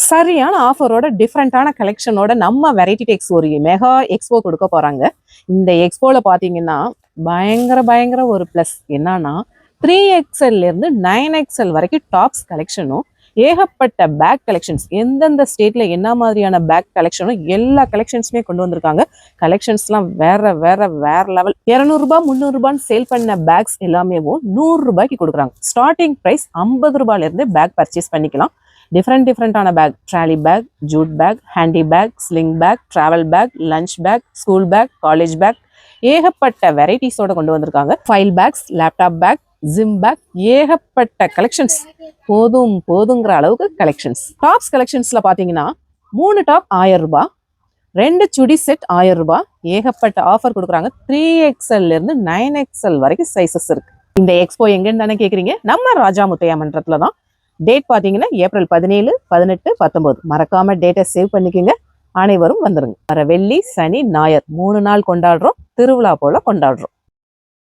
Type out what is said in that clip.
சரியான ஆஃபரோட டிஃப்ரெண்டான கலெக்ஷனோட நம்ம வெரைட்டி டெக்ஸ் ஒரு மெகா எக்ஸ்போ கொடுக்க போறாங்க. இந்த எக்ஸ்போல பாத்தீங்கன்னா பயங்கர ஒரு பிளஸ் என்னன்னா 3XL இருந்து 9XL வரைக்கும் டாப்ஸ் கலெக்ஷனும் ஏகப்பட்ட பேக் கலெக்ஷன்ஸ், எந்தெந்த ஸ்டேட்ல என்ன மாதிரியான பேக் கலெக்ஷனும் எல்லா கலெக்ஷன்ஸுமே கொண்டு வந்திருக்காங்க. கலெக்ஷன்ஸ்லாம் வேற லெவல். 200 ரூபாய் 300 ரூபான்னு சேல் பண்ண பேக்ஸ் எல்லாமே 100 ரூபாய்க்கு கொடுக்குறாங்க. ஸ்டார்டிங் பிரைஸ் 50 ரூபாயில இருந்து பேக் பர்ச்சேஸ் பண்ணிக்கலாம். டிஃப்ரெண்டான bag, trolley bag, jute bag, handy bag, sling bag, travel bag, lunch bag, school bag, college bag, ஏகப்பட்ட வெரைட்டிஸோட கொண்டு வந்திருக்காங்க. File bags, laptop bag, gym bag, ஏகப்பட்ட கலெக்ஷன்ஸ். போதுங்கிற அளவுக்கு கலெக்ஷன்ஸ். டாப்ஸ் கலெக்ஷன்ஸ்ல பாத்தீங்கன்னா 3 டாப் 1000 ரூபாய், 2 சுடி செட் 1000 ரூபாய், ஏகப்பட்ட ஆஃபர் கொடுக்குறாங்க. 3XL இருந்து 9XL வரைக்கும் சைசஸ் இருக்கு. இந்த எக்ஸ்போ எங்கன்னு தானே கேக்குறீங்க? நம்ம ராஜா முத்தையா மன்றத்துல தான். டேட் பாத்தீங்கன்னா ஏப்ரல் 17, 18, 19. மறக்காம டேட்டை சேவ் பண்ணிக்கோங்க. அனைவரும் வந்துருங்க. வர வெள்ளி, சனி, ஞாயிறு 3 நாள் கொண்டாடுறோம். திருவிழா போல கொண்டாடுறோம்.